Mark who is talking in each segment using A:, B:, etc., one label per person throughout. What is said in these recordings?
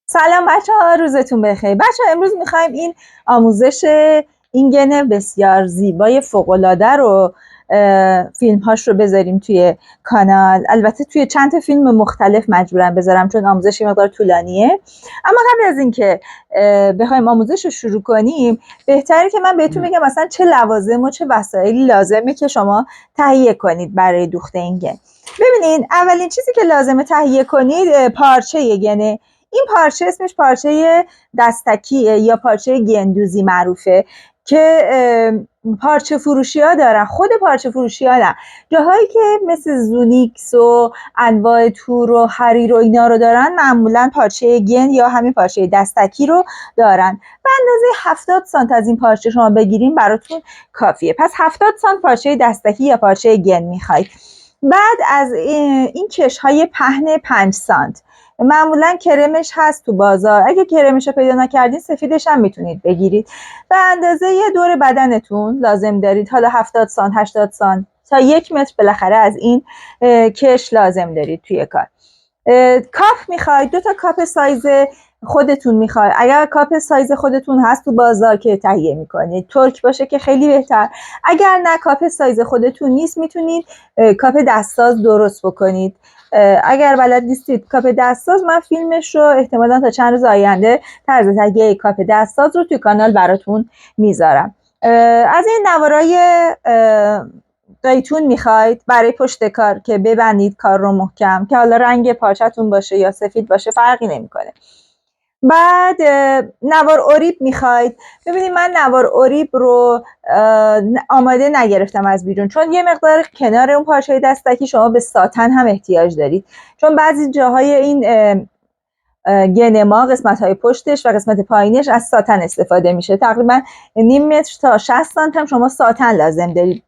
A: سلام بچه ها، روزتون بخیر. بچه ها امروز میخوایم این آموزش این بسیار زیبای فوق‌العاده رو فیلم هاش رو بذاریم توی کانال. البته توی چند تا فیلم مختلف مجبورم بذارم چون آموزش مقدار طولانیه. اما قبل از اینکه بخوایم آموزش رو شروع کنیم بهتره که من بهتون بگم مثلا چه لوازم و چه وسایلی لازمه که شما تهیه کنید برای دوخت این گن. ببینید، اولین چیزی که لازمه تهیه کنید پارچه گنه. این پارچه اسمش پارچه دستکیه یا پارچه گندوزی معروفه که پارچه فروشی ها دارن. خود پارچه فروشی ها دارن جاهایی که مثل زونیکس و انواع تور و حریر و اینا رو دارن، معمولا پارچه گند یا همین پارچه دستکی رو دارن. به اندازه 70 سانت از این پارچه شما بگیریم براتون کافیه. پس 70 سانت پارچه دستکی یا پارچه گند میخواید. بعد از این کش های پهن 5 سانت، معمولا کرمش هست تو بازار، اگه کرمش رو پیدا نکردین سفیدش هم میتونید بگیرید. به اندازه یه دور بدنتون لازم دارید، حالا 70 سانت 80 سانت تا 1 متر بالاخره از این کش لازم دارید توی کار. کاپ میخواید، 2 تا کاپ سایز خودتون میخواید. اگر کاپ سایز خودتون هست تو بازار که تهیه میکنید، ترک باشه که خیلی بهتر. اگر نه کاپ سایز خودتون نیست میتونید کاپ دستساز درست بکنید. اگر بلد نیستید کاپ دستساز، من فیلمش رو احتمالا تا چند روز آینده طرز تهیه کاپ دستساز رو توی کانال براتون میذارم. از این نوارای قیتون میخواید برای پشت کار که ببندید کار رو محکم، که حالا رنگ پارچتون باشه یا سفید باشه فرقی نمیکنه. بعد نوار اوریب میخواید. ببینید، من نوار اوریب رو آماده نگرفتم از بیرون، چون یه مقدار کنار اون پارچه دستکی شما به ساتن هم احتیاج دارید، چون بعضی جاهای این گن ما قسمت های پشتش و قسمت پایینش از ساتن استفاده میشه. تقریبا نیم متر تا 60 سانت هم شما ساتن لازم دارید.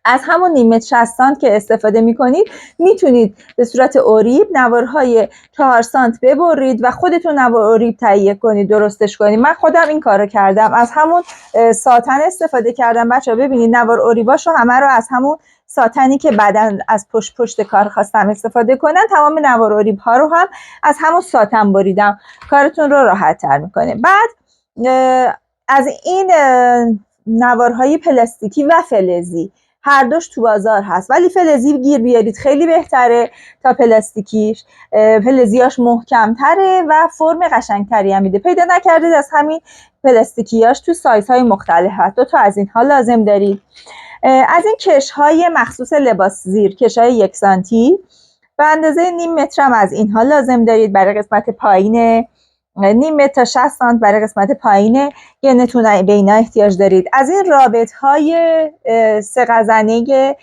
A: از همون نیم متر 60 سانت که استفاده میکنید میتونید به صورت اوریب نوارهای 4 سانت ببرید و خودتون نوار اوریب تهیه کنید، درستش کنید. من خودم این کارو کردم، از همون ساتن استفاده کردم. بچه‌ها ببینید، نوار اوریباشو همه رو از همون ساتنی که بعداً از پشت کار خواستم استفاده کنن، تمام نوار اوریب ها رو هم از همون ساتن بریدم. کارتون رو راحت تر میکنه. بعد از این نوارهای پلاستیکی و فلزی هر دوش تو بازار هست، ولی فلزی گیر بیارید خیلی بهتره تا پلاستیکیش. فلزیاش محکم‌تره و فرم قشنگتری هم میده. پیدا نکردید از همین پلاستیکیاش تو سایزهای مختلف هست. 2 تا از اینها لازم دارید. از این کش‌های مخصوص لباس زیر، کش‌های 1 سانتی به اندازه نیم متر هم از اینها لازم دارید برای قسمت پایین. نیم متر تا 60 سانت برای قسمت پایین گنتون به اینا احتیاج دارید. از این رابط های 3 غزنه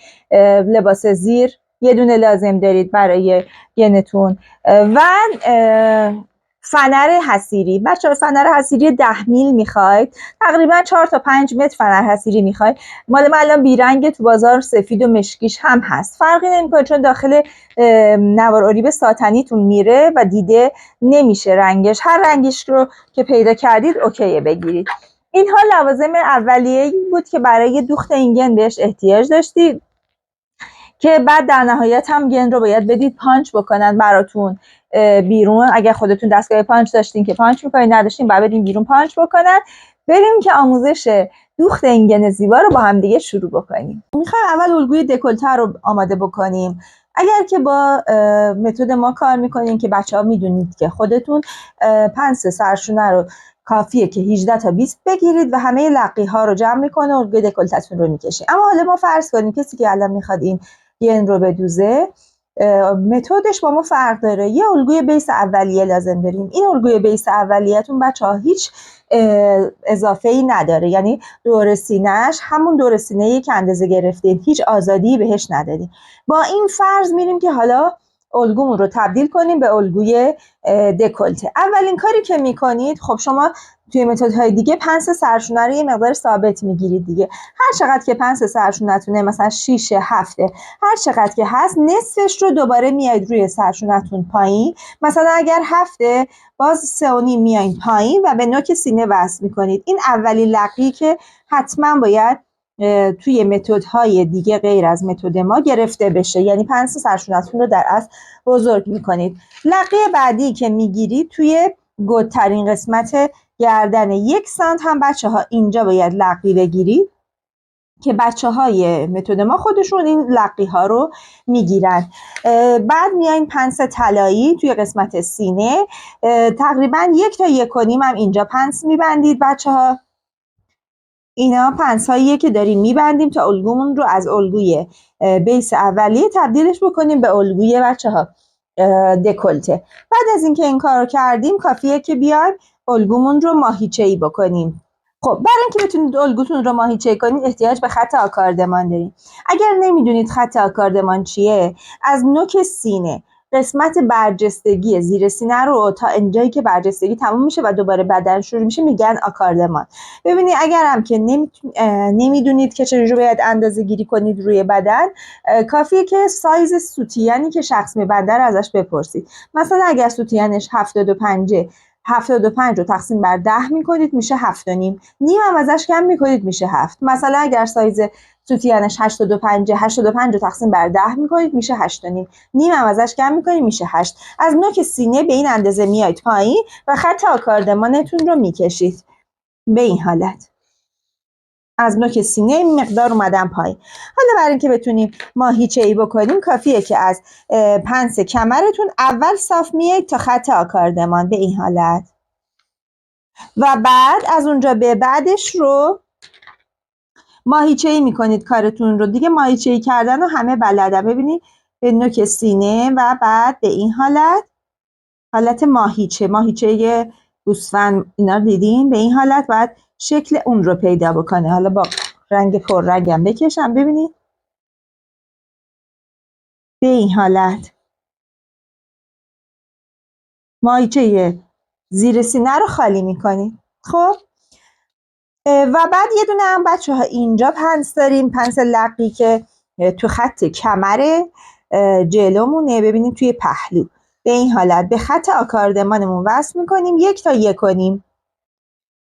A: لباس زیر یه دونه لازم دارید برای گنتون. و فنر حصیری. بچه‌ها فنر حصیری 10 میل میخواید، تقریبا 4 تا 5 متر فنر حصیری میخواید. مال من الان بیرنگ تو بازار سفید و مشکیش هم هست، فرقی نمیکنه چون داخل نوار اوریب ساتنیتون میره و دیده نمیشه رنگش. هر رنگش رو که پیدا کردید اوکیه بگیرید. اینها لوازم اولیه‌ای بود که برای دوخت این گن بهش احتیاج داشتید، که بعد در نهایت هم گن رو باید بدید پانچ بکنن براتون بیرون. اگر خودتون دستگاه پانچ داشتین که پانچ میکنید، نداشتین بعد بدین بیرون پانچ بکنن. بریم که آموزش دوخت این گن زیبا رو با هم دیگه شروع بکنیم. میخوایم اول الگوی دکولته رو آماده بکنیم. اگر که با متد ما کار میکنین که بچه ها میدونید که خودتون پنس سرشونه رو کافیه که 18 تا 20 بگیرید و همه لقی ها رو جمع میکنه و الگوی دکولتتون رو میکشه. اما حالا ما فرض کنیم کسی که الان میخواد این گن رو بدوزه، متدش با ما فرق داره. یه الگوی بیس اولیه لازم داریم. این الگوی بیس اولیه‌تون بچه‌ها هیچ اضافه ای نداره، یعنی دور سینه‌اش همون دور سینه‌ای که اندازه گرفتید، هیچ آزادی بهش ندادیم. با این فرض میریم که حالا الگومون رو تبدیل کنیم به الگوی دکولته. اولین کاری که میکنید، خب شما توی متدهای دیگه پنس سرشونه رو یه مقدار ثابت میگیرید دیگه. هر چقدر که پنس سرشونتونه، مثلا 6 7 هر چقدر که هست، نصفش رو دوباره میاید روی سرشونتون پایین. مثلا اگر 7 باز 3 و نیم میاین پایین و به نوک سینه وصل میکنید. این اولین لقی که حتما باید توی متدهای دیگه غیر از متد ما گرفته بشه، یعنی پنس سرشونتون رو در اصل بزرگ میکنید. لقی بعدی که میگیرید توی گودترین قسمت گردن 1 سانت هم بچه ها اینجا باید لقی بگیرید که بچه های متد ما خودشون این لقی ها رو میگیرن. بعد میایم پنس طلایی توی قسمت سینه، تقریبا 1 تا 1.5 هم اینجا پنس میبندید بچه ها. اینا پنس هاییه که داریم میبندیم تا الگومون رو از الگوی بیس اولیه تبدیلش بکنیم به الگوی بچه ها دکلته. بعد از اینکه این کار رو کردیم کافیه که بیایم الگومون رو ماهیچه‌ای بکنیم. خب برای اینکه بتونید الگوتون رو ماهیچه‌ای کنید احتیاج به خط آکاردمان داریم. اگر نمیدونید خط آکاردمان چیه، از نوک سینه قسمت برجستگی زیر سینه رو تا اینجایی که برجستگی تموم میشه و دوباره بدن شروع میشه میگن آکاردمان. ببینید اگر هم که نمیدونید که چجوری باید اندازه گیری کنید روی بدن، کافیه که سایز سوتیانی که شخص میبنده رو ازش بپرسید. مثلا اگر سوتیانش 75 رو تقسیم بر 10 میکنید میشه 7.5، نیم هم ازش کم میکنید میشه 7. مثلا اگر سایز سوتیانش 85 رو تقسیم بر 10 میکنید میشه 8.5، نیم هم ازش کم میکنید میشه 8. از نوک سینه به این اندازه میایید پایین و خط آکاردمانتون رو میکشید به این حالت. از نوک سینه این مقدار اومدن پایین. حالا برای اینکه بتونیم ماهیچه‌ای بکنیم کافیه که از پنس کمرتون اول صاف میایید تا خط آکاردمان به این حالت و بعد از اونجا به بعدش رو ماهیچه‌ای میکنید کارتون رو دیگه. ماهیچه‌ای کردن رو همه بلدن. ببینید به نوک سینه و بعد به این حالت ماهیچه گوسفند اینا دیدین، به این حالت بعد شکل اون رو پیدا بکنه. حالا با رنگ پررنگم بکشم ببینید به این حالت ماهیچه زیر سینه رو خالی میکنید. خب و بعد یه دونه هم بچه ها اینجا پنس داریم، پنس لقی که تو خط کمر جلومونه. ببینید توی پهلو به این حالت به خط آکاردمانمون وصل میکنیم 1 تا 1.5.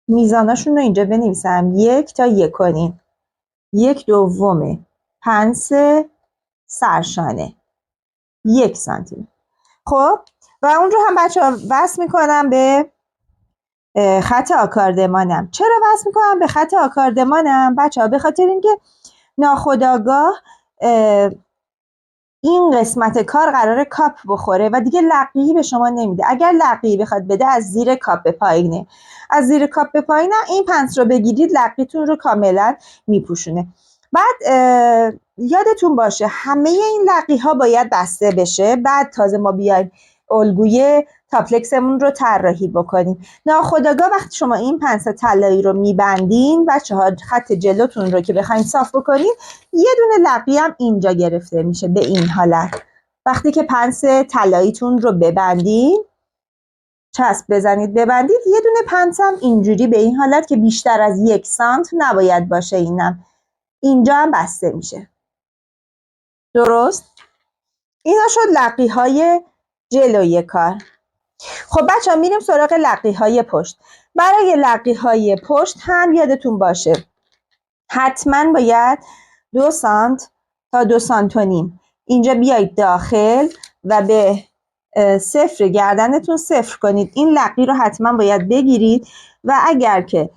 A: میزاناشون رو اینجا بنویسم 1 تا 1.5، 1/2 پنس سرشانه 1 سانتی. خب و اون رو هم بچه ها وصل میکنم به خط آکاردمانم. چرا وصل میکنم به خط آکاردمانم بچه ها؟ به خاطر اینکه ناخودآگاه این قسمت کار قراره کاپ بخوره و دیگه لقیی به شما نمیده. اگر لقیی بخواد بده از زیر کاپ به پایینه، از زیر کاپ به پایینه این پنس رو بگیرید لقیتون رو کاملا میپوشونه. بعد یادتون باشه همه این لقی ها باید بسته بشه، بعد تازه ما بیایم الگوی تاپلکسمون رو طراحی بکنیم. ناخودآگاه وقتی شما این پنس طلایی رو میبندین بچه ها، خط جلوتون رو که بخواید صاف بکنین یه دونه لقی هم اینجا گرفته میشه به این حالت. وقتی که پنس طلاییتون رو ببندین، چسب بزنید ببندید، یه دونه پنس هم اینجوری به این حالت که بیشتر از 1 سانت نباید باشه، اینم اینجا هم بسته میشه. درست؟ اینا شد لقی های جلوی کار. خب بچه ها میریم سراغ لقی های پشت. برای لقی های پشت هم یادتون باشه حتما باید 2 سانت تا 2 سانت و نیم اینجا بیایید داخل و به صفر گردنتون صفر کنید. این لقی رو حتما باید بگیرید و اگر که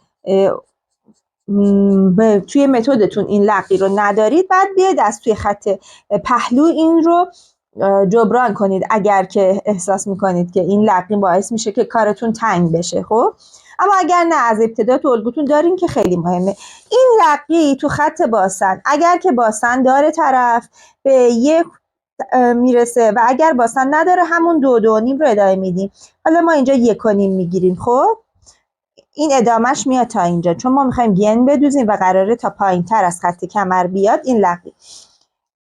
A: توی متدتون این لقی رو ندارید بعد بیاید از توی خط پهلو این رو جبران کنید اگر که احساس میکنید که این لقی باعث میشه که کارتون تنگ بشه. خب اما اگر نه از ابتدا تو الگوتون دارین که خیلی مهمه. این لقی تو خط باسن اگر که باسن داره طرف به 1 میرسه و اگر باسن نداره همون 2.5 رو ادامه میدیم. حالا ما اینجا 1.5 میگیریم. خب این ادامهش میاد تا اینجا چون ما میخوایم گن بدوزیم و قراره تا پایین تر از خط کمر بیاد این لقی.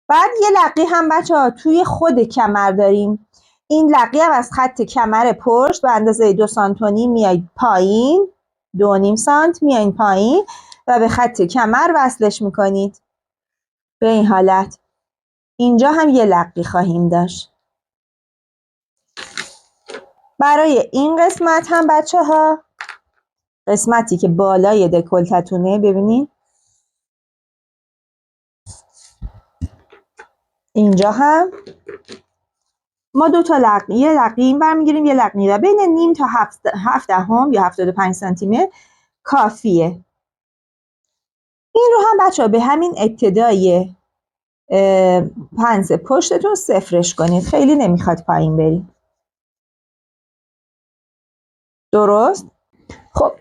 A: بعد یه لقی هم بچه ها توی خود کمر داریم. این لقی هم از خط کمر پشت به اندازه 2 سانت و نیم میاید پایین، 2.5 سانت میاید پایین و به خط کمر وصلش میکنید به این حالت. اینجا هم یه لقی خواهیم داشت. برای این قسمت هم بچه ها، قسمتی که بالای دکلتتونه، ببینید اینجا هم ما دو تا لقی، یه لقی این برمیگیریم یه لقی و بین نیم تا 7/7 یا 75 سانتی متر کافیه. این رو هم بچه ها به همین ابتدای پنس پشتتون صفرش کنید، خیلی نمیخواد پایین برید. درست؟ خب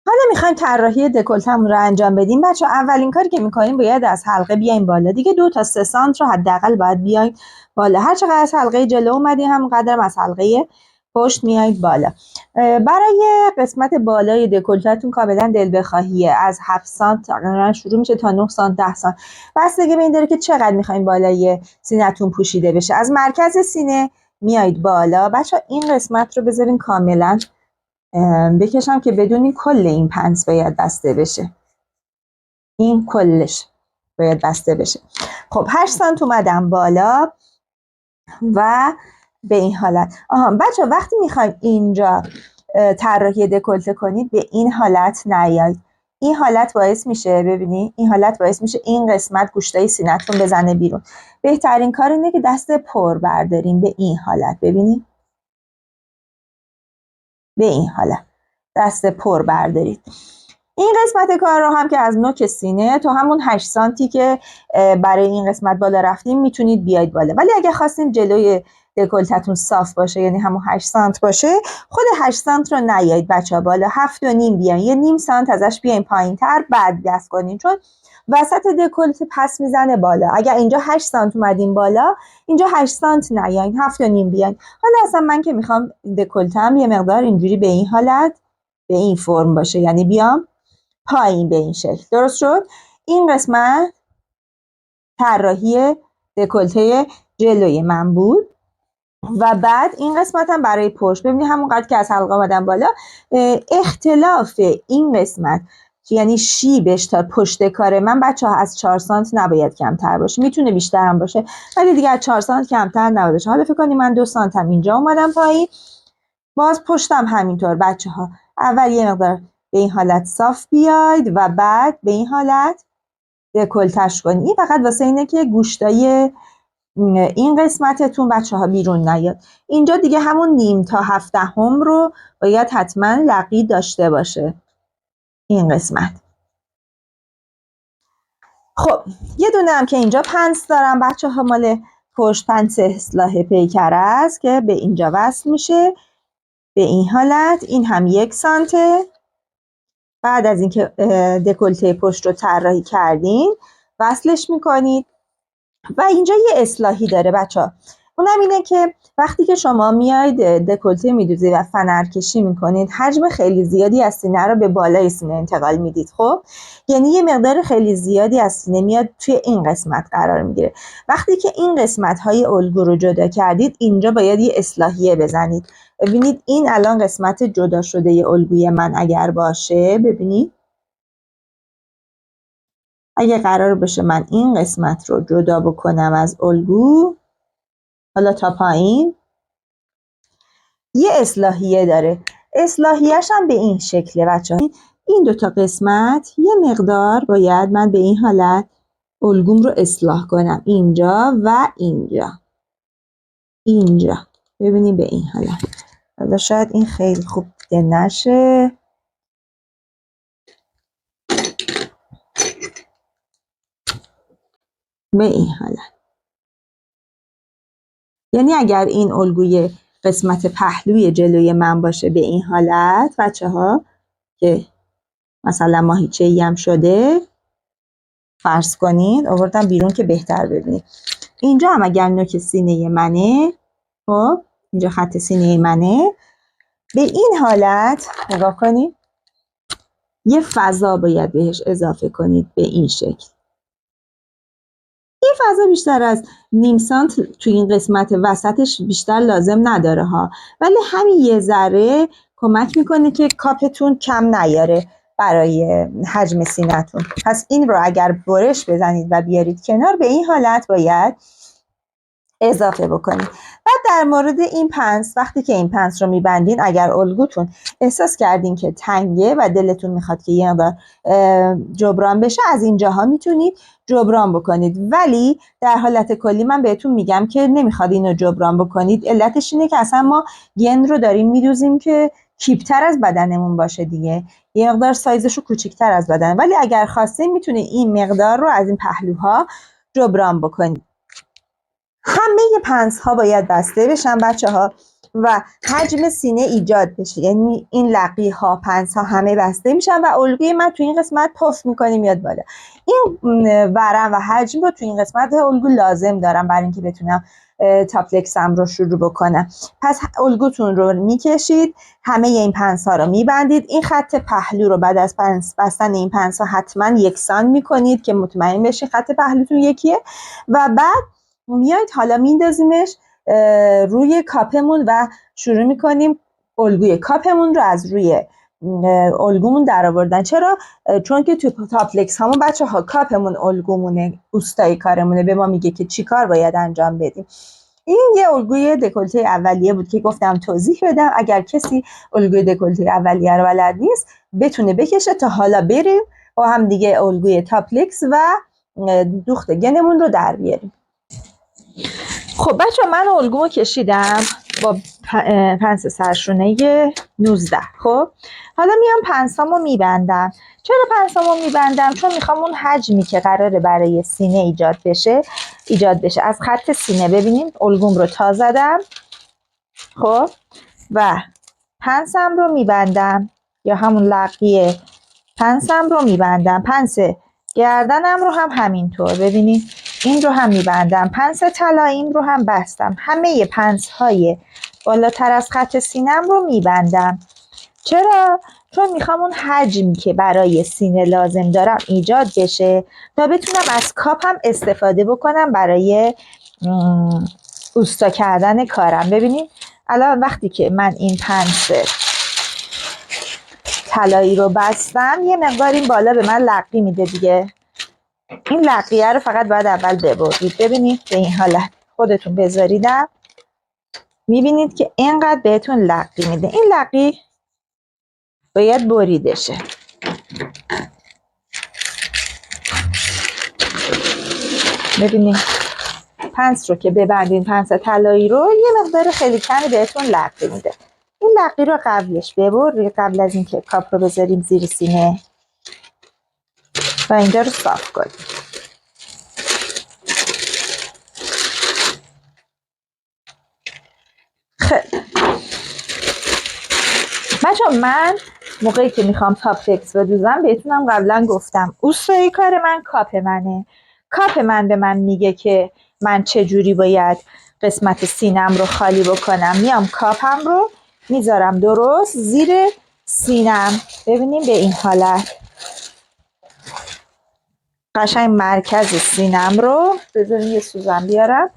A: حالا میخوایم طراحی دکولتمون رو انجام بدیم. بچه اولین کاری که میکنیم باید از حلقه بیایم بالا دیگه. 2 تا 3 سانت رو حداقل باید بیایم بالا. هر چقدر از حلقه جلو اومدیم همونقدر از حلقه پشت میایید بالا. برای قسمت بالای دکولتتون کاملا دل بخواهیه. از 7 سانت تقریبا شروع میشه تا 9 سانت 10 سانت. بستگی به این داره که چقدر میخوایم بالای سینه‌تون پوشیده بشه. از مرکز سینه میایید بالا. بچه این قسمت رو بذارین کاملا بکشم که بدونی کل این پنس باید بسته بشه. این کلش باید بسته بشه. خب 8 سانت اومدم بالا و به این حالت. بچه وقتی میخواید اینجا طراحی دکولته کنید به این حالت نیاید. این حالت باعث میشه، ببینید این حالت باعث میشه این قسمت گوشتای سینه‌تون بزنه بیرون. بهترین کار اینه که دست پر بردارین به این حالت. ببینید به این حالت دست پر بردارید. این قسمت کار رو هم که از نوک سینه تا همون 8 سانتی که برای این قسمت بالا رفتیم میتونید بیاید بالا. ولی اگه خواستین جلوی دکولتتون صاف باشه، یعنی همون 8 سانت باشه، خود 8 سانت رو نیایید بچه‌ها بالا، 7 و نیم بیاین، یه نیم سانت ازش بیاین پایین‌تر، بعد دست کنین، چون وسط دکولته پس میزنه بالا. اگر اینجا 8 سانت اومدین بالا، اینجا 8 سانت نیاین، 7 و نیم بیاین. حالا اصلا من که میخوام دکولتم یه مقدار اینجوری به این حالت، به این فرم باشه، یعنی بیام پایین به این شکل. درست شد؟ این قسمت طراحی دکولته جلوی من بود و بعد این قسمت هم برای پشت. ببینید همونقدر که از حلقه آمدم بالا، اختلاف این قسمت یعنی شیبش تا پشت کار من بچه ها از 4 سانت نباید کمتر باشه. میتونه بیشتر هم باشه ولی دیگه از 4 سانت کمتر نباید باشه. حالا فکر کنید من 2 سانت هم اینجا اومدم پایین، باز پشتم همینطور. بچه ها اول یه مقدار به این حالت صاف بیاید و بعد به این حالت دکولتش کنید. این فقط واسه اینه که گوشتای این قسمتتون بچه ها بیرون نیاد. اینجا دیگه همون نیم تا 7/7 رو باید حتما لقی داشته باشه این قسمت. خب یه دونه هم که اینجا پنس دارم بچه ها، مال پشت پنس اصلاح پیکر است که به اینجا وصل میشه به این حالت. این هم 1 سانته. بعد از اینکه دکولته پشت رو طراحی کردین وصلش میکنید و اینجا یه اصلاحی داره بچه‌ها. اونم اینه که وقتی که شما میاید دکولته میدوزید و فنرکشی میکنید، حجم خیلی زیادی از سینه رو به بالای سینه انتقال میدید. خب یعنی یه مقدار خیلی زیادی از سینه میاد توی این قسمت قرار میگیره. وقتی که این قسمت های الگو رو جدا کردید، اینجا باید یه اصلاحیه بزنید. ببینید این الان قسمت جدا شده الگوی من اگر باشه، ببینید اگه قرار باشه من این قسمت رو جدا بکنم از الگو، حالا تا پایین یه اصلاحیه داره. اصلاحیه‌ش هم به این شکله بچه ها. این 2 تا قسمت یه مقدار باید من به این حالت الگوم رو اصلاح کنم، اینجا و اینجا. اینجا ببینیم به این حالت. حالا شاید این خیلی خوب دیده نشه. به این حالت. یعنی اگر این الگوی قسمت پهلوی جلوی من باشه به این حالت بچه ها، که مثلا ماهیچه‌ای هم شده فرض کنید آوردم بیرون که بهتر ببینید. اینجا هم اگر نوک سینه منه، خب اینجا خط سینه منه، به این حالت نگاه کنید یه فضا باید بهش اضافه کنید به این شکل. این فضا بیشتر از نیم سانت توی این قسمت وسطش بیشتر لازم نداره ها، ولی همین یه ذره کمک میکنه که کاپتون کم نیاره برای حجم سینه‌تون. پس این رو اگر برش بزنید و بیارید کنار، به این حالت باید اضافه بکنید. بعد در مورد این پنس، وقتی که این پنس رو میبندین، اگر الگوتون احساس کردین که تنگه و دلتون میخواد که یه مقدار جبران بشه، از اینجاها میتونید جبران بکنید. ولی در حالت کلی من بهتون میگم که نمیخواد اینو جبران بکنید. علتش اینه که اصلا ما گن رو داریم میدوزیم که کیپتر از بدنمون باشه دیگه، یه مقدار سایزش رو کوچیکتر از بدن. ولی اگر خواستین میتونید این مقدار رو از این پهلوها جبران بکنید. همه پنس ها باید بسته بشن بچه ها و حجم سینه ایجاد بشه، یعنی این لقی ها، پنس ها همه بسته میشن و الگوی من تو این قسمت پف میکنه میاد بالا. این ورم و حجم رو تو این قسمت الگو لازم دارم برای اینکه بتونم تاپلکسم رو شروع بکنم. پس الگوتون رو میکشید، همه این پنس ها رو میبندید. این خط پهلو رو بعد از بستن این پنس ها حتما یکسان میکنید که مطمئن بشید خط پهلوتون یکیه و بعد میایید حالا میندازیمش روی کاپمون و شروع میکنیم الگوی کاپمون رو از روی الگومون در آوردن. چرا؟ چون که تو تاپلکس همون بچه ها کاپمون الگومونه، اوستای کارمونه، به ما میگه که چی کار باید انجام بدیم. این یه الگوی دکولته اولیه بود که گفتم توضیح بدم. اگر کسی الگوی دکولته اولیه رو بلد نیست بتونه بکشه تا حالا بریم با هم دیگه الگوی تاپلکس و دوخت گنمون رو در بیاریم. خب بچه من الگومو کشیدم با پنس سرشونه 19. خب حالا میام پنسامو میبندم. چرا پنسامو میبندم؟ چون میخوام اون حجمی که قراره برای سینه ایجاد بشه از خط سینه. ببینیم الگوم رو تا زدم، خب و پنسم رو میبندم یا همون لقیه پنسم رو میبندم. پنس گردنم رو هم همینطور، ببینید این رو هم میبندم. پنس طلاییم رو هم بستم. همه پنس های بالاتر از خط سینم رو میبندم. چرا؟ چون میخوام اون حجمی که برای سینه لازم دارم ایجاد بشه تا بتونم از کاپم استفاده بکنم برای اوستا کردن کارم. ببینید الان وقتی که من این پنس طلایی رو بستم یه مقدار این بالا به من لقی میده دیگه. این لقیه رو فقط باید اول ببرید. ببینید به این حالت خودتون بذاریدم، میبینید که اینقدر بهتون لقی میده. این لقی باید بریده شه. ببینید پنس رو که ببندین، پنس طلایی رو، یه مقدار خیلی کمی بهتون لقی میده. این لقی رو قبلش ببرید قبل از اینکه کاپ رو بذاریم زیر سینه و اینجا رو صاف کنیم. خیلی بچه من موقعی که میخوام تاپلکس بدوزم بهتونم قبلا گفتم اوستای کار من کاپ منه. کاپ من به من میگه که من چجوری باید قسمت سینم رو خالی بکنم. میام کاپم رو میذارم درست زیر سینم. ببینیم به این حالت قشنگ مرکز سینم رو، بذاریم یه سوزن بیارم،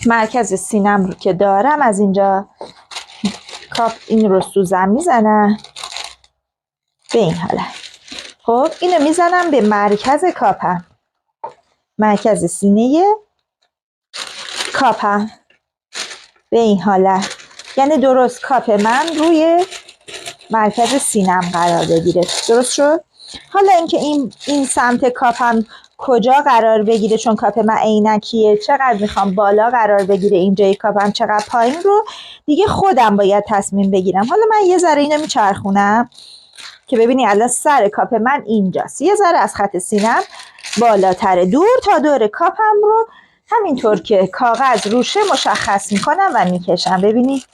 A: مرکز سینم رو که دارم از اینجا کاپ این رو سوزن میزنم به این حالت. خب اینو میزنم به مرکز کاپم، مرکز سینه کاپم به این حالت، یعنی درست کاپ من روی مرکز سینم قرار بگیره. درست شد؟ حالا اینکه این سمت کاپم کجا قرار بگیره، چون کاپ من عینکیه، چقدر میخوام بالا قرار بگیره اینجای کاپم، چقدر پایین، رو دیگه خودم باید تصمیم بگیرم. حالا من یه ذره اینو میچرخونم که ببینی الان سر کاپ من اینجاست، یه ذره از خط سینم بالاتره، دور تا دور کاپم رو همینطور که کاغذ روشه مشخص میکنم و میکشم. ببینی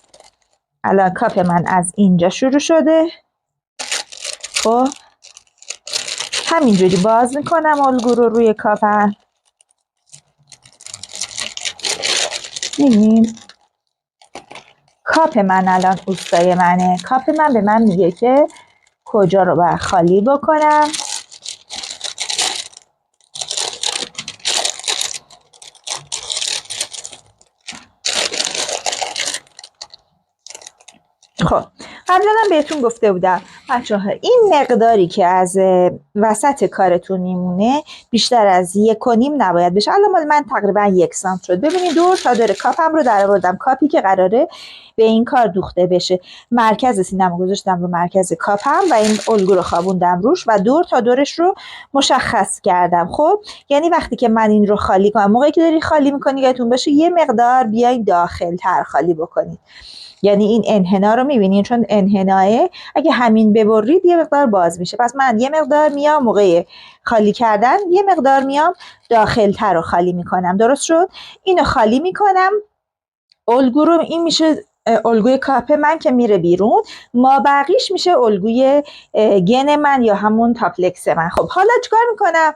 A: الان کاپ من از اینجا شروع شده. خب همینجوری باز میکنم الگو رو روی کاپم. ببینید کاپ من الان اوستای منه. کاپ من به من میگه که کجا رو باید خالی بکنم. خب قبلا هم بهتون گفته بودم بچه ها این مقداری که از وسط کارتون میمونه بیشتر از 1.5 نباید بشه. الان مال من تقریبا 1 سانت شد. ببینید دور تا دور کاپم رو در آوردم، کاپی که قراره به این کار دوخته بشه. مرکز سینه‌مو گذاشتم رو مرکز کاپم و این الگو رو خوابوندم روش و دور تا دورش رو مشخص کردم. خب یعنی وقتی که من این رو خالی کنم، موقعی که داری خالی می‌کنی یادتون باشه یه مقدار بیاین داخل تر خالی بکنید. یعنی این انحنا رو می‌بینید، چون انحناه اگه همین ببرید یه مقدار باز میشه. پس من یه مقدار میام موقع خالی کردن، یه مقدار میام داخل تر رو خالی میکنم. درست شد؟ اینو خالی میکنم. الگو رو، این میشه الگوی کاپ من که میره بیرون، ما بقیش میشه الگوی گن من یا همون تاپلکس من. خب حالا چیکار میکنم؟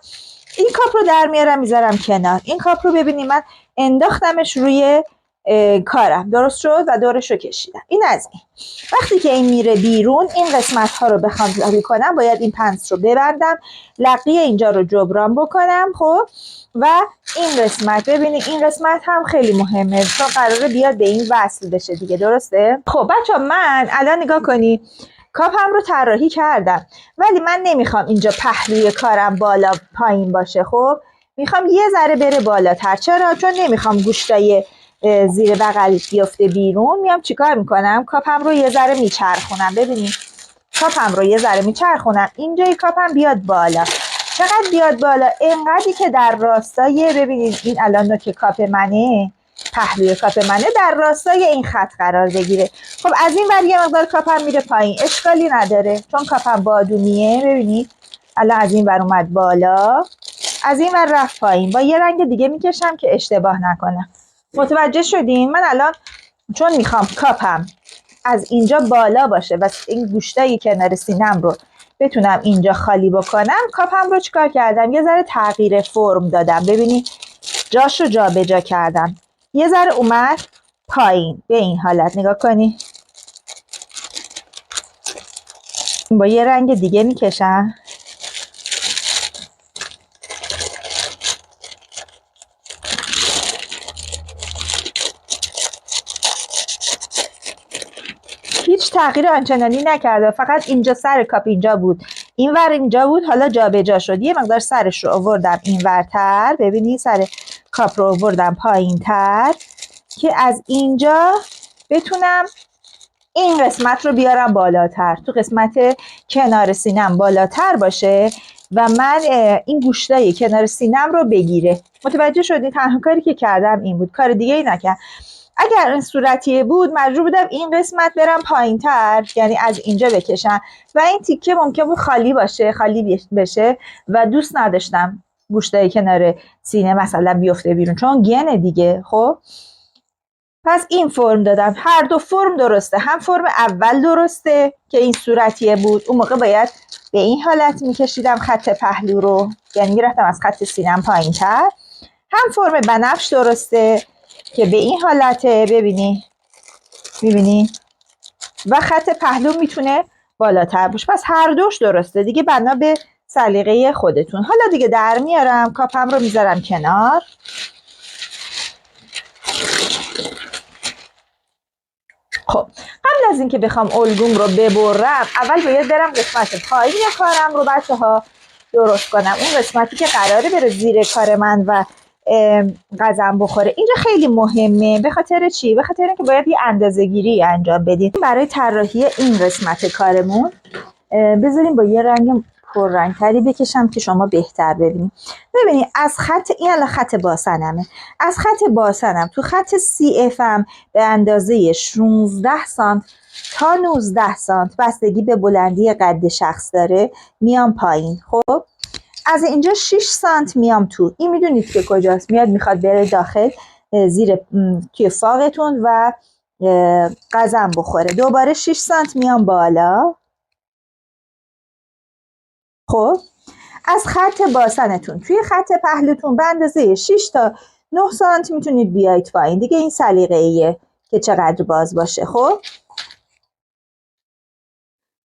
A: این کاپ رو در میارم میذارم کنار. این کاپ رو ببینید من انداختمش روی کارم. درست شد؟ و دورش رو کشیدم. این از این. وقتی که این میره بیرون، این قسمت ها رو بخوام خالی کنم باید این پنس رو ببندم، لقی اینجا رو جبران بکنم. خب و این قسمت، ببینید این قسمت هم خیلی مهمه چون قراره بیاد به این وصل بشه دیگه. درسته؟ خب بچه من الان نگاه کنی کاپم رو طراحی کردم، ولی من نمیخوام اینجا پهلوی کارم بالا پایین باشه. خب میخوام یه ذره بره بالاتر. چرا؟ چون نمیخوام گوشتای زیر بغل بیفته بیرون. میام چیکار میکنم؟ کاپم رو یه ذره میچرخونم. ببینید کاپم رو یه ذره میچرخونم، اینجای کاپم بیاد بالا. چقدر بیاد بالا؟ اینقدری که در راستای، ببینید این الان نوک کاپ منه، پهلوی کاپ منه، در راستای این خط قرار بگیره. خب از این ور یه مقدار کاپم میره پایین، اشکالی نداره چون کاپم بادونیه. ببینید الان از این ور اومد بالا، از این ور رفت پایین. با یه رنگ دیگه میکشم که اشتباه نکنم. متوجه شدین؟ من الان چون میخوام کاپم از اینجا بالا باشه و این گوشتای کنار سینم رو بتونم اینجا خالی بکنم، کاپم رو چیکار کردم؟ یه ذره تغییر فرم دادم. ببینید جاش رو جابجا کردم، یه ذره اومد پایین. به این حالت نگاه کنی. با یه رنگ دیگه میکشم. هیچ تغییر آنچنانی نکرده، فقط اینجا سر کاپ اینجا بود، این ور اینجا بود، حالا جابجا شد. یه مقدار سرش رو آوردم این ورتر. ببینید سر کاپ رو آوردم پایین تر که از اینجا بتونم این قسمت رو بیارم بالاتر، تو قسمت کنار سینم بالاتر باشه و من این گوشتای کنار سینم رو بگیره. متوجه شدید؟ تنها کاری که کردم این بود، کار دیگه ای نکردم. اگر این صورتیه بود مجبور بودم این قسمت برم پایین تر، یعنی از اینجا بکشم و این تیکه ممکن بود خالی باشه، خالی بشه و دوست نداشتم گوشتای کنار سینه مثلا بیفته بیرون چون گنه دیگه. خب پس این فرم دادم. هر دو فرم درسته، هم فرم اول درسته که این صورتیه بود، اون موقع باید به این حالت میکشیدم خط پهلو رو، یعنی میرفتم از خط سینم پایین تر. هم فرم بنفش درسته که به این حالته. میبینی و خط پهلو میتونه بالاتر باشه. پس هر دوش درسته دیگه، بنا به سلیقه خودتون. حالا دیگه در میارم، کاپم رو میذارم کنار. خب قبل از اینکه بخوام الگوم رو ببرم، اول باید برم قسمت پایین کارم رو بچه ها درست کنم. اون قسمتی که قراره بره زیر کار من و قزم بخوره. اینجا خیلی مهمه. به خاطر چی؟ به خاطر اینکه باید یه اندازه گیری انجام بدیم برای طراحی این قسمت کارمون. بذاریم با یه رنگ پررنگتری بکشم که شما بهتر ببینید. ببینید از خط، این الان خط باسنمه، از خط باسنم تو خط CFم به اندازه 16 سانت تا 19 سانت بستگی به بلندی قد شخص داره میام پایین. خب از اینجا 6 سانت میام تو. این میدونید که کجاست؟ میخواد بره داخل زیر توی فاقتون و قزم بخوره. دوباره 6 سانت میام بالا. خب از خط باسنتون توی خط پهلوتون به اندازه 6 تا 9 سانت میتونید بیایید پایین دیگه. این سلیقه‌ایه که چقدر باز باشه. خب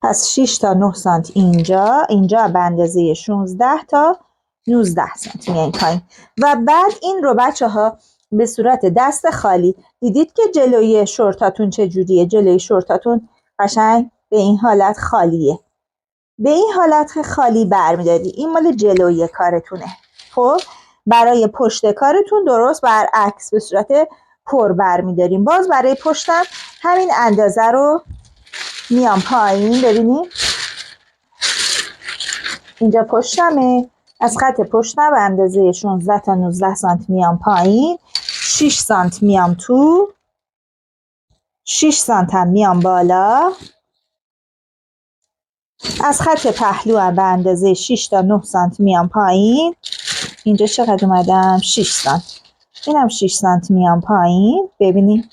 A: پس 6 تا 9 سانت اینجا به اندازه 16 تا 19 سانت میایید پایین و بعد این رو بچه ها به صورت دست خالی، دیدید که جلوی شورتاتون چجوریه؟ جلوی شورتاتون قشنگ به این حالت خالیه، به این حالت خالی برمیداری. این مال جلوی کارتونه. خب برای پشت کارتون درست برعکس به صورت پر برمیداریم. باز برای پشتم همین اندازه رو میام پایین. ببینید اینجا پشتمه، از خط پشتم به اندازه 16 تا 19 سانت میام پایین، 6 سانت میام تو، 6 سانت هم میام بالا. از خط پهلو هم به اندازه 6 تا 9 سانت میام پایین. اینجا چقدر اومدم؟ 6 سانت. اینم 6 سانت میام پایین. ببینید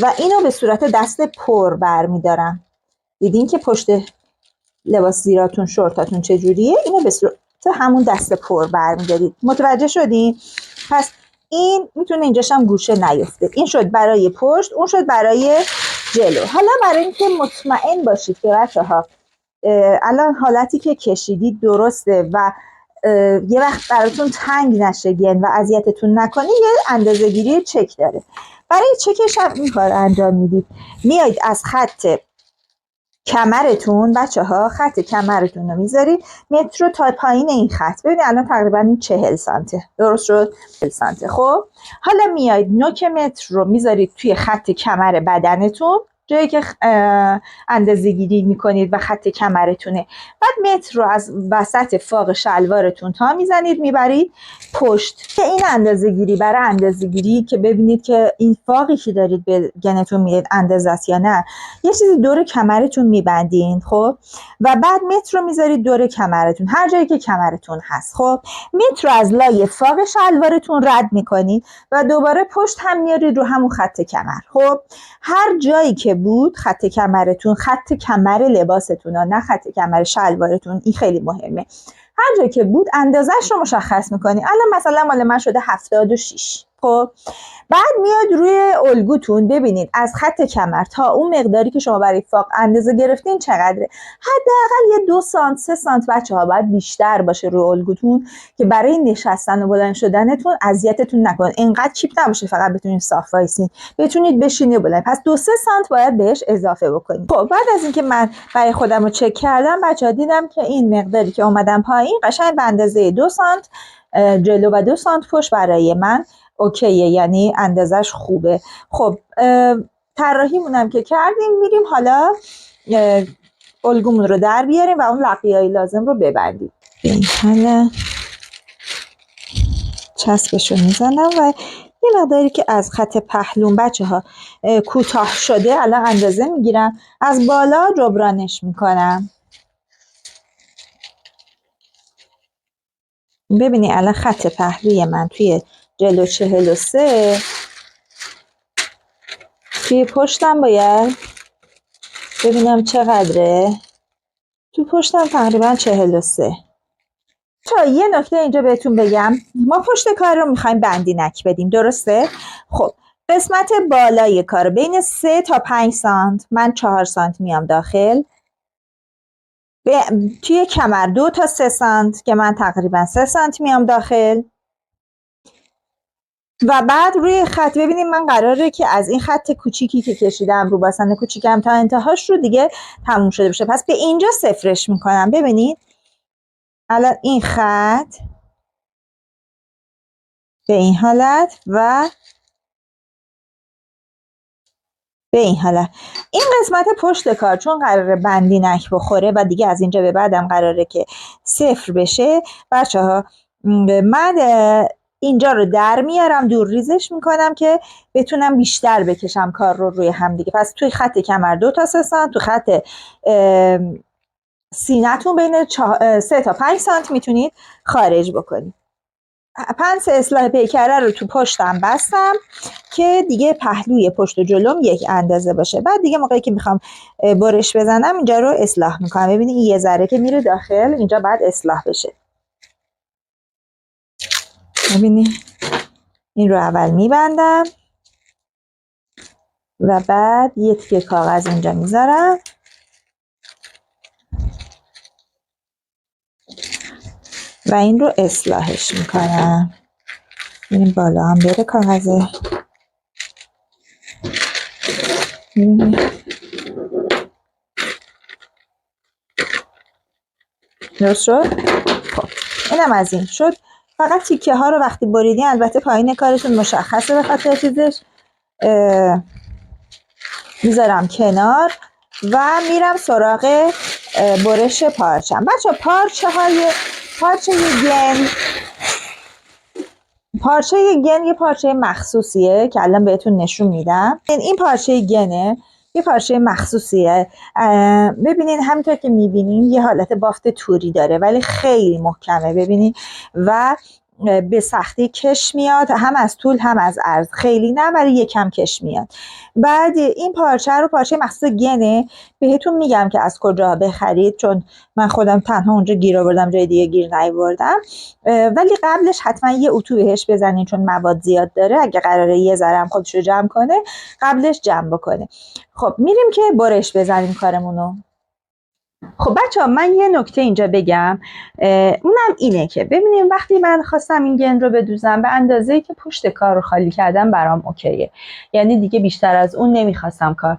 A: و اینو به صورت دست پر برمیدارم. دیدین که پشت لباس زیراتون شورتاتون چجوریه؟ اینو به صورت همون دست پر برمیدارید. متوجه شدین؟ پس این میتونه اینجاش هم گوشه نیفته. این شد برای پشت، اون شد برای جلو. حالا برای اینکه مطمئن باشید که بچه‌ها الان حالتی که کشیدید درسته و یه وقت براتون تنگ نشه گن و اذیتتون نکنه، یه اندازه گیری چک داره. برای چکش هم این کار انجام میدید. میایید از خط کمرتون، بچه‌ها خط کمرتون رو میذارید متر رو تا پایین این خط. ببینید الان تقریبا این 40 سانته. درست شد؟ 40 سانته. خب حالا میایید نوک متر رو میذارید توی خط کمر بدنتون، جایی که اندازه گیری میکنید و خط کمرتونه. بعد متر رو از وسط فاق شلوارتون تا میزنید میبرید پشت. که این اندازه گیری برای اندازه گیری که ببینید که این فاقی که دارید به گنتون میرید اندازه است یا نه، یه چیزی دور کمرتون میبندین. خب و بعد متر رو میذارید دور کمرتون، هر جایی که کمرتون هست. خب متر رو از لای فاق شلوارتون رد میکنید و دوباره پشت هم میارید رو همون خط کمر. خب هر جایی که بود خط کمرتون، خط کمر لباستون، نه خط کمر شلوارتون، این خیلی مهمه. هر جایی که بود اندازه‌اش رو مشخص میکنی. الان مثلا مال من شده 76. خب بعد میاد روی الگوتون ببینید از خط کمر تا اون مقداری که شما برای فاق اندازه گرفتین چقدره. حداقل یه 2 سانت 3 سانت بچه‌ها باید بیشتر باشه روی الگوتون که برای نشستن و بلند شدنتون اذیتتون نکنه. اینقدر چیپ نباشه فقط بتونید صاف وایسین، بتونید بشینید بلند. پس 2 3 سانت باید بهش اضافه بکنید. خب بعد از اینکه من برای خودم رو چک کردم بچه‌ها، دیدم که این مقداری که اومدم پایین قشنگ به اندازه 2 سانت جلو و 2 سانت پشت برای من اوکیه، یعنی اندازش خوبه. خب طراحیمونم که کردیم، میریم حالا الگومون رو در بیاریم و اون لقیای لازم رو ببندیم. حالا چسبش رو میزنم و یه مقداری که از خط پهلوم بچه‌ها کوتاه شده الان اندازه میگیرم، از بالا جبرانش میکنم. ببینی الان خط پهلوی من توی جلو 43، توی پشتم باید ببینم چقدره. تو پشتم تقریبا 43. تا یه نکته اینجا بهتون بگم، ما پشت کار رو میخوایم بندینک بدیم، درسته؟ خب قسمت بالای کار بین 3 تا 5 سانت، من 4 سانت میام داخل. توی کمر 2 تا 3 سانت که من تقریبا 3 سانت میام داخل. و بعد روی خط ببینیم من قراره که از این خط کوچیکی که کشیدم رو باسن کوچیکم تا انتهاش رو دیگه تموم شده بشه، پس به اینجا صفرش میکنم. ببینید الان این خط به این حالت و به این حالت. این قسمت پشت کار چون قراره بندینک بخوره و دیگه از اینجا به بعدم قراره که صفر بشه بچه‌ها، من اینجا رو در میارم، دور ریزش میکنم که بتونم بیشتر بکشم کار رو روی هم دیگه. پس توی خط کمر 2 تا 3 سانت، تو خط سینه‌تون بین 3 تا 5 سانت میتونید خارج بکنید. پنس اصلاح پیکره رو تو پشتم بستم که دیگه پهلوی پشت و جلوم یک اندازه باشه. بعد دیگه موقعی که میخوام برش بزنم اینجا رو اصلاح میکنم. ببینید این یه ذره که میره داخل، اینجا بعد اصلاح بشه. ببینید این رو اول میبندم و بعد یه تیکه کاغذ اینجا میذارم و این رو اصلاحش میکنم. ببینیم بالا هم بره کاغذه. درست شد؟ خب اینم از این شد. فقط تیکه ها رو وقتی بریدین، البته پایین کارشون مشخصه به خاطر چیزش، میذارم کنار و میرم سراغ برش پارچم. بچه پارچه گن یه پارچه مخصوصیه که الان بهتون نشون میدم. این پارچه گنه یه پارچه مخصوصیه. ببینین همینطور که میبینین یه حالت بافت توری داره ولی خیلی محکمه، ببینین، و به سختی کش میاد، هم از طول هم از عرض، خیلی نه ولی یکم کش میاد. بعد این پارچه مخصوص گنه، بهتون میگم که از کجا بخرید چون من خودم تنها اونجا گیر آوردم، جای دیگه گیر نیاوردم، ولی قبلش حتما یه اتو بهش بزنین چون مواد زیاد داره، اگه قراره یه ذره هم خودش رو جمع کنه قبلش جمع بکنه. خب میریم که برش بزنیم کارمونو. خب بچه من یه نکته اینجا بگم، اونم اینه که ببینیم وقتی من خواستم این گن رو بدوزم به اندازه‌ای که پشت کار رو خالی کردم برام اوکیه، یعنی دیگه بیشتر از اون نمیخواستم کار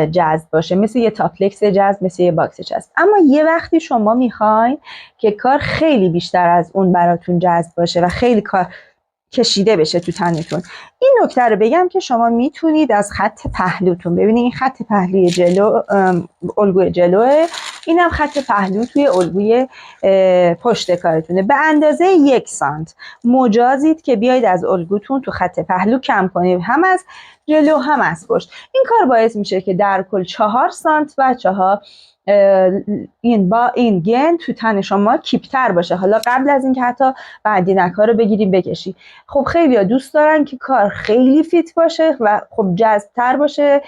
A: جذب باشه، مثل یه تاپلکس جذب، مثل یه باکس جذب. اما یه وقتی شما میخواین که کار خیلی بیشتر از اون براتون جذب باشه و خیلی کار کشیده بشه تو تنتون، این نکته رو بگم که شما میتونید از خط پهلوتون، ببینید این خط پهلوی جلو، الگوی جلوه، اینم خط پهلو توی الگوی پشت کارتونه، به اندازه 1 سانت مجازید که بیاید از الگوتون تو خط پهلو کم کنید، هم از جلو هم از پشت. این کار باعث میشه که در کل 4 سانت بچه‌ها این گن تو تن شما کیپتر باشه. حالا قبل از این که حتی بندینک‌ها رو بگیریم بکشی، خب خیلی ها دوست دارن که کار خیلی فیت باشه و خب جذب‌تر باشه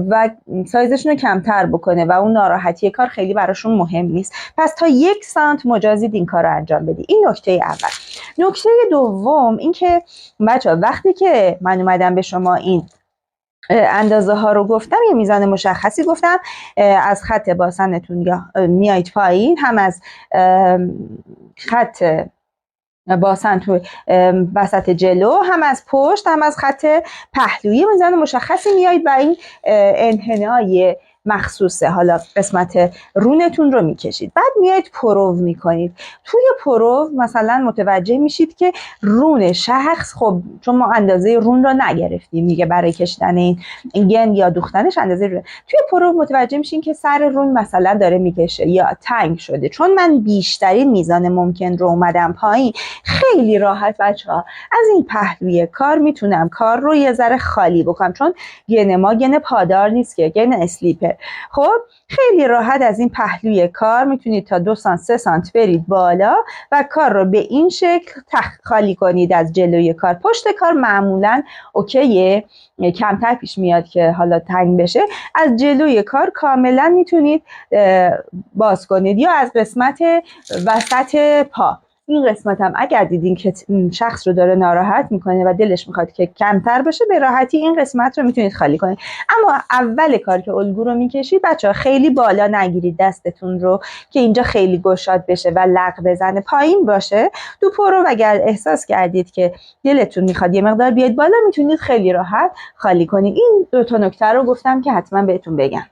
A: و سایزشون رو کمتر بکنه و اون ناراحتی کار خیلی براشون مهم نیست. پس تا 1 سانت مجازید این کار رو انجام بدی. این نکته اول. نکته دوم این که بچه‌ها وقتی که من اومدم به شما این اندازه ها رو گفتم، یه میزان مشخصی گفتم، از خط باسنتون یا میایید پایین، هم از خط باسن تو وسط جلو، هم از پشت، هم از خط پهلویی میزان مشخصی میایید و این انحنای مخصوصه حالا قسمت رونتون رو میکشید. بعد میایید پرو میکنید. توی پرو مثلا متوجه میشید که رون شخص، خب چون ما اندازه رون رو نگرفتیم میگه برای کشیدن این گن یا دوختنش اندازه رون، توی پرو متوجه میشین که سر رون مثلا داره میکشه یا تنگ شده. چون من بیشترین میزان ممکن رو اومدم پایین، خیلی راحت بچه‌ها از این پهلوی کار میتونم کار رو یه ذره خالی بکنم، چون گن ما گن پادار نیست که، گن اسلیپر. خب خیلی راحت از این پهلوی کار میتونید تا 2 سانت 3 سانت برید بالا و کار رو به این شکل خالی کنید از جلوی کار. پشت کار معمولا اوکیه، کمتر پیش میاد که حالا تنگ بشه. از جلوی کار کاملا میتونید باز کنید، یا از قسمت وسط پا. این قسمت هم اگر دیدین که شخص رو داره ناراحت میکنه و دلش میخواد که کمتر بشه، به راحتی این قسمت رو میتونید خالی کنید. اما اول کار که الگو رو میکشید بچه‌ها خیلی بالا نگیرید دستتون رو که اینجا خیلی گشاد بشه و لق بزنه، پایین باشه. تو پرو اگر احساس کردید که دلتون میخواد یه مقدار بیاید بالا، میتونید خیلی راحت خالی کنید. این 2 تا نکته رو گفتم که حتما بهتون بگم.